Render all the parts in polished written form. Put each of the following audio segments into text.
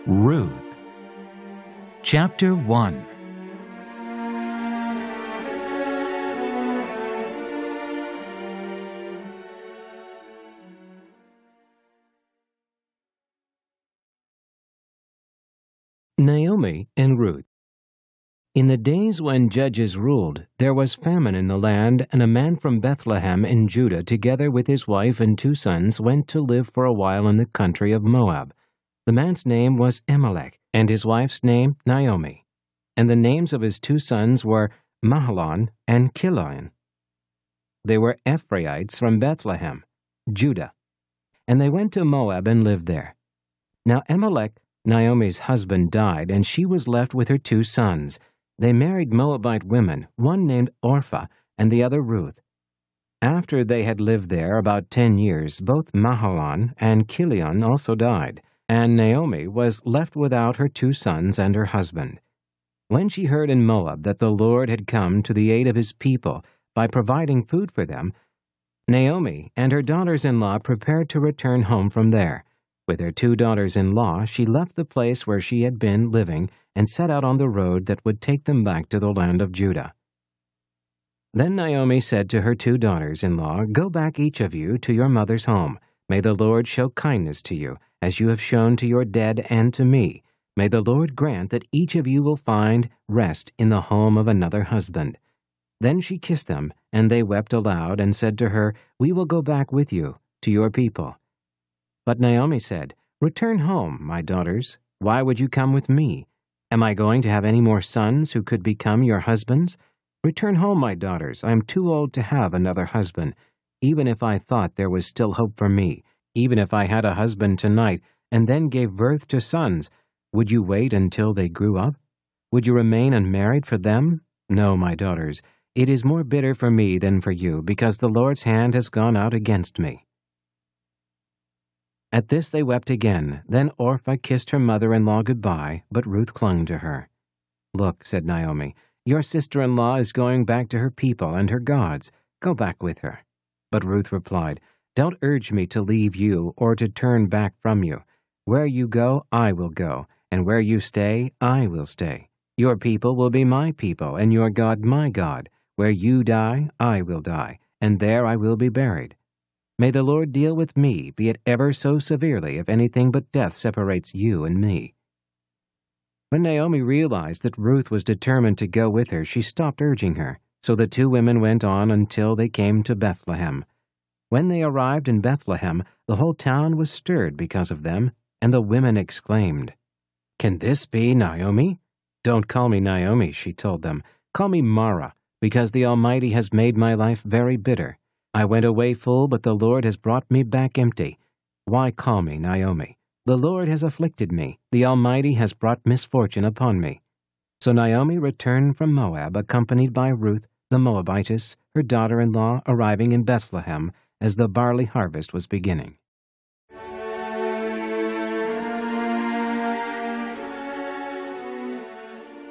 Ruth. Chapter 1. Naomi and Ruth. In the days when judges ruled, there was famine in the land, and a man from Bethlehem in Judah, together with his wife and 2 sons, went to live for a while in the country of Moab. The man's name was Elimelech, and his wife's name Naomi. And the names of his 2 sons were Mahlon and Chilion. They were Ephraites from Bethlehem, Judah. And they went to Moab and lived there. Now Elimelech, Naomi's husband, died, and she was left with her 2 sons. They married Moabite women, one named Orpah and the other Ruth. After they had lived there about 10 years, both Mahlon and Chilion also died, and Naomi was left without her 2 sons and her husband. When she heard in Moab that the Lord had come to the aid of his people by providing food for them, Naomi and her daughters-in-law prepared to return home from there. With her 2 daughters-in-law, she left the place where she had been living and set out on the road that would take them back to the land of Judah. Then Naomi said to her 2 daughters-in-law, "Go back each of you to your mother's home. May the Lord show kindness to you, as you have shown to your dead and to me. May the Lord grant that each of you will find rest in the home of another husband." Then she kissed them, and they wept aloud and said to her, "We will go back with you to your people." But Naomi said, "Return home, my daughters. Why would you come with me? Am I going to have any more sons who could become your husbands? Return home, my daughters. I am too old to have another husband. Even if I thought there was still hope for me, even if I had a husband tonight and then gave birth to sons, would you wait until they grew up? Would you remain unmarried for them? No, my daughters. It is more bitter for me than for you, because the Lord's hand has gone out against me." At this they wept again. Then Orpah kissed her mother-in-law goodbye, but Ruth clung to her. "Look," said Naomi, "your sister-in-law is going back to her people and her gods. Go back with her." But Ruth replied, "Don't urge me to leave you or to turn back from you. Where you go, I will go, and where you stay, I will stay. Your people will be my people, and your God my God. Where you die, I will die, and there I will be buried. May the Lord deal with me, be it ever so severely, if anything but death separates you and me." When Naomi realized that Ruth was determined to go with her, she stopped urging her. So the 2 women went on until they came to Bethlehem. When they arrived in Bethlehem, the whole town was stirred because of them, and the women exclaimed, "Can this be Naomi?" "Don't call me Naomi," she told them. "Call me Mara, because the Almighty has made my life very bitter. I went away full, but the Lord has brought me back empty. Why call me Naomi? The Lord has afflicted me. The Almighty has brought misfortune upon me." So Naomi returned from Moab, accompanied by Ruth the Moabitess, her daughter-in-law, arriving in Bethlehem as the barley harvest was beginning.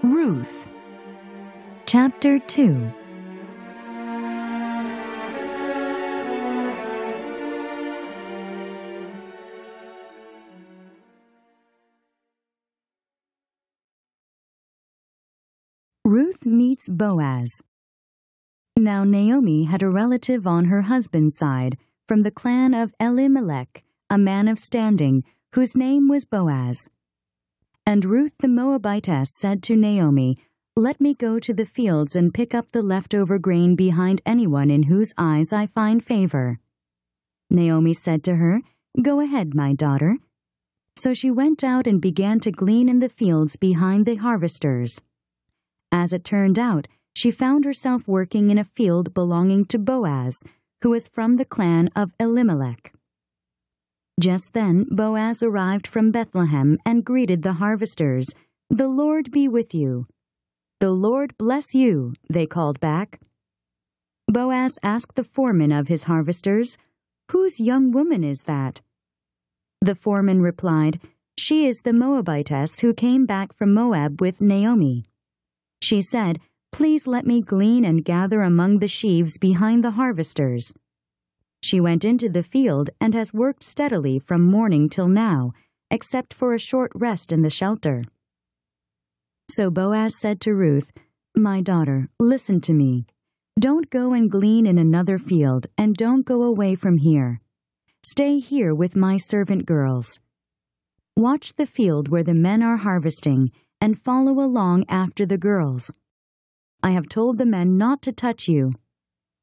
Ruth. Chapter 2. Ruth meets Boaz. Now Naomi had a relative on her husband's side, from the clan of Elimelech, a man of standing, whose name was Boaz. And Ruth the Moabitess said to Naomi, "Let me go to the fields and pick up the leftover grain behind anyone in whose eyes I find favor." Naomi said to her, "Go ahead, my daughter." So she went out and began to glean in the fields behind the harvesters. As it turned out, she found herself working in a field belonging to Boaz, who was from the clan of Elimelech. Just then Boaz arrived from Bethlehem and greeted the harvesters. "The Lord be with you." "The Lord bless you," they called back. Boaz asked the foreman of his harvesters, "Whose young woman is that?" The foreman replied, "She is the Moabitess who came back from Moab with Naomi." She said, "Please let me glean and gather among the sheaves behind the harvesters." She went into the field and has worked steadily from morning till now, except for a short rest in the shelter. So Boaz said to Ruth, "My daughter, listen to me. Don't go and glean in another field, and don't go away from here. Stay here with my servant girls. Watch the field where the men are harvesting, and follow along after the girls. I have told the men not to touch you.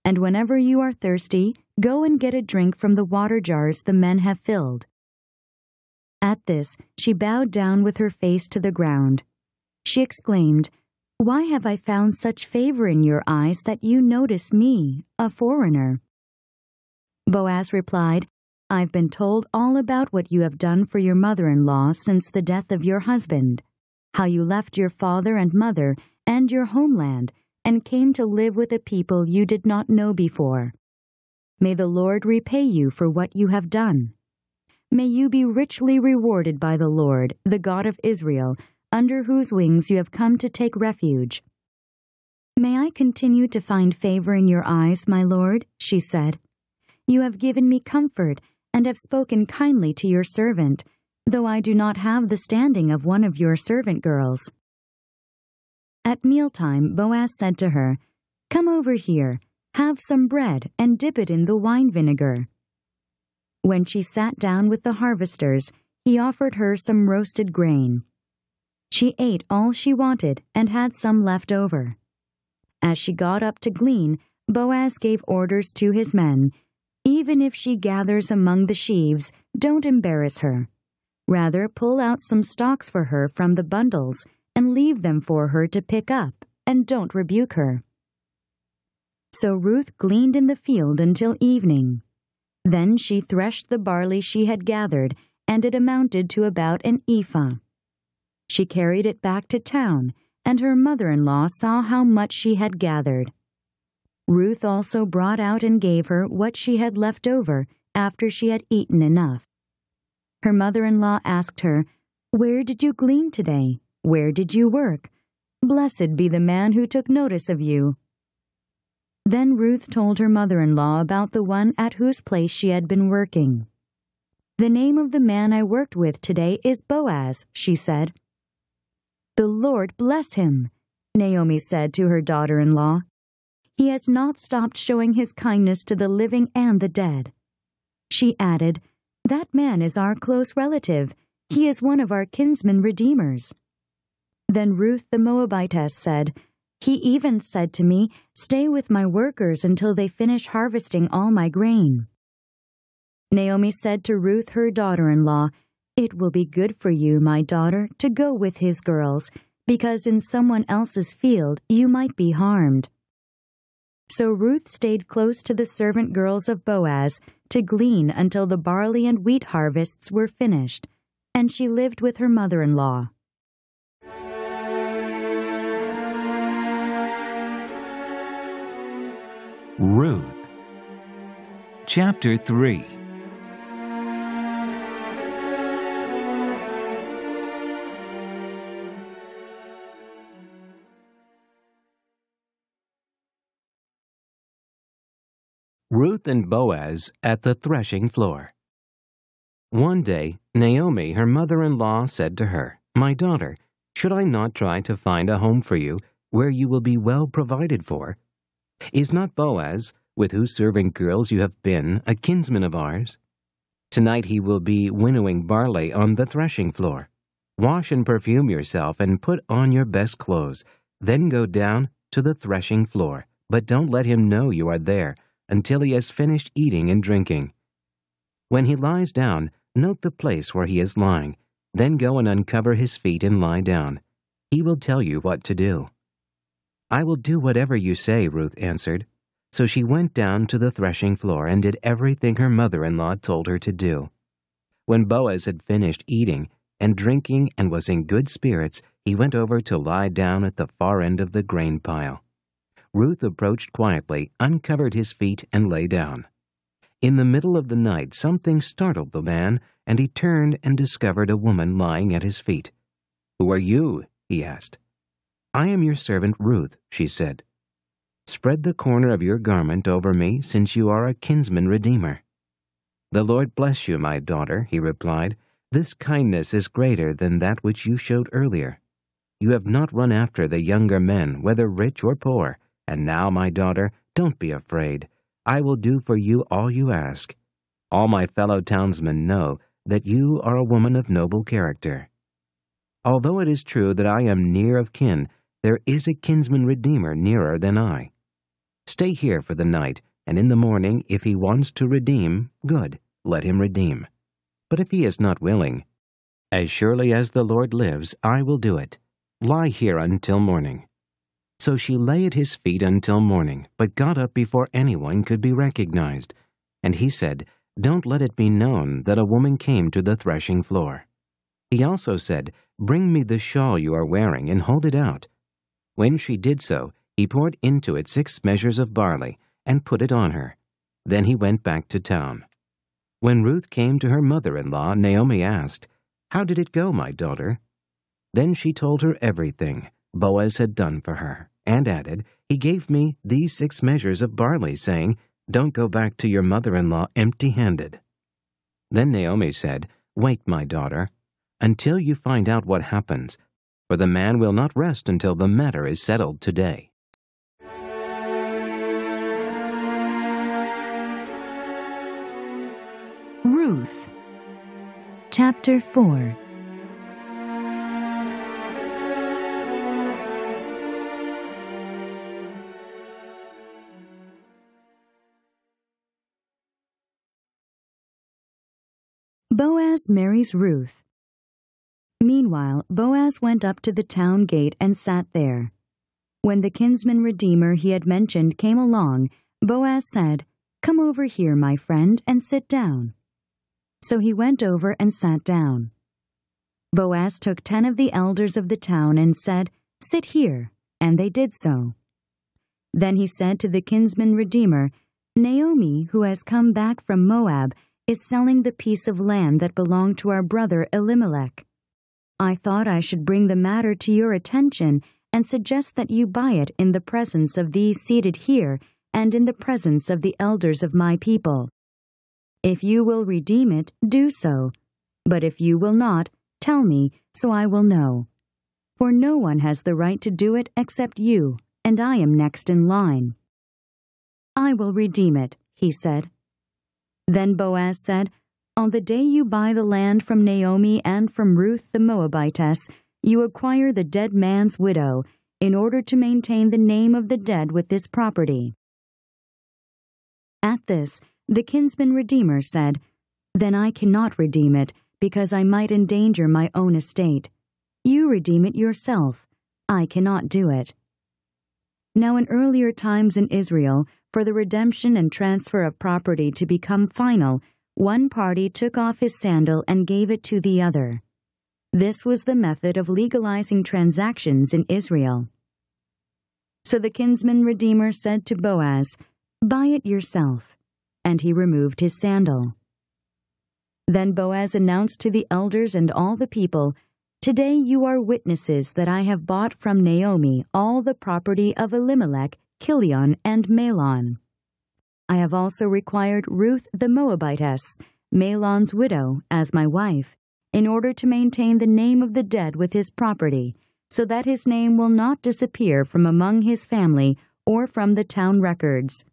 And whenever you are thirsty, go and get a drink from the water jars the men have filled." At this, she bowed down with her face to the ground. She exclaimed, "Why have I found such favor in your eyes that you notice me, a foreigner?" Boaz replied, "I've been told all about what you have done for your mother-in-law since the death of your husband, how you left your father and mother and your homeland and came to live with a people you did not know before. May the Lord repay you for what you have done. May you be richly rewarded by the Lord, the God of Israel, under whose wings you have come to take refuge." "May I continue to find favor in your eyes, my lord?" she said. "You have given me comfort and have spoken kindly to your servant, though I do not have the standing of one of your servant girls." At mealtime, Boaz said to her, "Come over here, have some bread, and dip it in the wine vinegar." When she sat down with the harvesters, he offered her some roasted grain. She ate all she wanted and had some left over. As she got up to glean, Boaz gave orders to his men, "Even if she gathers among the sheaves, don't embarrass her. Rather, pull out some stalks for her from the bundles and leave them for her to pick up, and don't rebuke her." So Ruth gleaned in the field until evening. Then she threshed the barley she had gathered, and it amounted to about an ephah. She carried it back to town, and her mother-in-law saw how much she had gathered. Ruth also brought out and gave her what she had left over after she had eaten enough. Her mother-in-law asked her, "Where did you glean today? Where did you work? Blessed be the man who took notice of you." Then Ruth told her mother-in-law about the one at whose place she had been working. "The name of the man I worked with today is Boaz," she said. "The Lord bless him," Naomi said to her daughter-in-law. "He has not stopped showing his kindness to the living and the dead." She added, "That man is our close relative. He is one of our kinsman redeemers." Then Ruth the Moabitess said, "He even said to me, 'Stay with my workers until they finish harvesting all my grain.'" Naomi said to Ruth her daughter-in-law, "It will be good for you, my daughter, to go with his girls, because in someone else's field you might be harmed." So Ruth stayed close to the servant girls of Boaz to glean until the barley and wheat harvests were finished, and she lived with her mother-in-law. Ruth. Chapter 3. Ruth and Boaz at the threshing floor. One day, Naomi, her mother-in-law, said to her, "My daughter, should I not try to find a home for you where you will be well provided for? Is not Boaz, with whose servant girls you have been, a kinsman of ours? Tonight he will be winnowing barley on the threshing floor. Wash and perfume yourself and put on your best clothes. Then go down to the threshing floor, but don't let him know you are there until he has finished eating and drinking. When he lies down, note the place where he is lying. Then go and uncover his feet and lie down. He will tell you what to do." "I will do whatever you say," Ruth answered. So she went down to the threshing floor and did everything her mother-in-law told her to do. When Boaz had finished eating and drinking and was in good spirits, he went over to lie down at the far end of the grain pile. Ruth approached quietly, uncovered his feet, and lay down. In the middle of the night, something startled the man, and he turned and discovered a woman lying at his feet. "Who are you?" he asked. "I am your servant Ruth," she said. "Spread the corner of your garment over me, since you are a kinsman redeemer." "The Lord bless you, my daughter," he replied. This kindness is greater than that which you showed earlier. You have not run after the younger men, whether rich or poor. And now, my daughter, don't be afraid. I will do for you all you ask. All my fellow townsmen know that you are a woman of noble character. Although it is true that I am near of kin, there is a kinsman redeemer nearer than I. Stay here for the night, and in the morning, if he wants to redeem, good, let him redeem. But if he is not willing, as surely as the Lord lives, I will do it. Lie here until morning. So she lay at his feet until morning, but got up before anyone could be recognized. And he said, Don't let it be known that a woman came to the threshing floor. He also said, Bring me the shawl you are wearing and hold it out. When she did so, he poured into it 6 measures of barley and put it on her. Then he went back to town. When Ruth came to her mother-in-law, Naomi asked, How did it go, my daughter? Then she told her everything Boaz had done for her, and added, He gave me these 6 measures of barley, saying, Don't go back to your mother-in-law empty-handed. Then Naomi said, Wait, my daughter, until you find out what happens, for the man will not rest until the matter is settled today. Ruth, Chapter 4. Boaz marries Ruth. Meanwhile, Boaz went up to the town gate and sat there. When the kinsman redeemer he had mentioned came along, Boaz said, Come over here, my friend, and sit down. So he went over and sat down. Boaz took 10 of the elders of the town and said, Sit here, and they did so. Then he said to the kinsman redeemer, Naomi, who has come back from Moab, is selling the piece of land that belonged to our brother Elimelech. I thought I should bring the matter to your attention and suggest that you buy it in the presence of these seated here and in the presence of the elders of my people. If you will redeem it, do so. But if you will not, tell me, so I will know. For no one has the right to do it except you, and I am next in line. I will redeem it, he said. Then Boaz said, On the day you buy the land from Naomi and from Ruth the Moabitess, you acquire the dead man's widow, in order to maintain the name of the dead with this property. At this, the kinsman redeemer said, Then I cannot redeem it, because I might endanger my own estate. You redeem it yourself. I cannot do it. Now in earlier times in Israel, for the redemption and transfer of property to become final, one party took off his sandal and gave it to the other. This was the method of legalizing transactions in Israel. So the kinsman redeemer said to Boaz, Buy it yourself. And he removed his sandal. Then Boaz announced to the elders and all the people, Today you are witnesses that I have bought from Naomi all the property of Elimelech, Kilion, and Mahlon. I have also required Ruth the Moabitess, Mahlon's widow, as my wife, in order to maintain the name of the dead with his property, so that his name will not disappear from among his family or from the town records.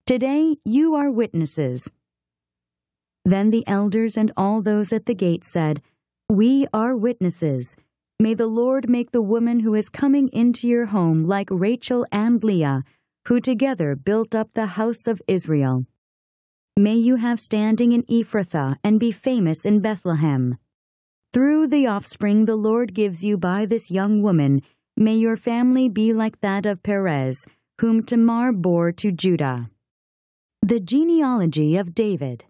Today you are witnesses. Then the elders and all those at the gate said, We are witnesses. May the Lord make the woman who is coming into your home like Rachel and Leah, who together built up the house of Israel. May you have standing in Ephrathah and be famous in Bethlehem. Through the offspring the Lord gives you by this young woman, may your family be like that of Perez, whom Tamar bore to Judah. The Genealogy of David.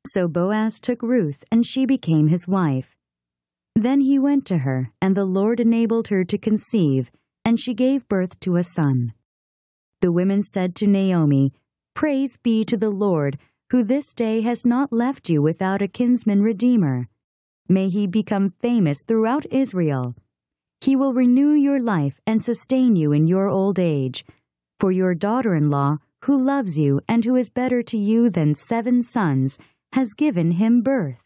So Boaz took Ruth, and she became his wife. Then he went to her, and the Lord enabled her to conceive, and she gave birth to a son. The women said to Naomi, Praise be to the Lord, who this day has not left you without a kinsman redeemer. May he become famous throughout Israel. He will renew your life and sustain you in your old age. For your daughter-in-law, who loves you and who is better to you than 7 sons, has given him birth.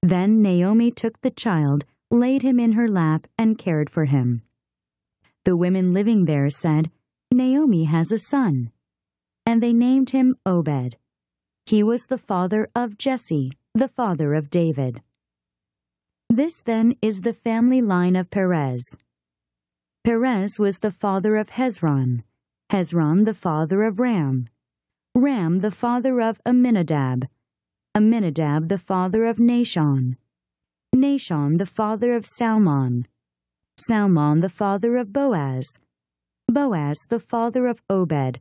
Then Naomi took the child, laid him in her lap, and cared for him. The women living there said, "Naomi has a son." And they named him Obed. He was the father of Jesse, the father of David. This then is the family line of Perez. Perez was the father of Hezron, Hezron the father of Ram, Ram the father of Amminadab, Amminadab the father of Nahshon, Nahshon the father of Salmon, Salmon the father of Boaz, Boaz the father of Obed,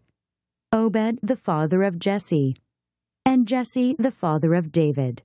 Obed the father of Jesse, and Jesse the father of David.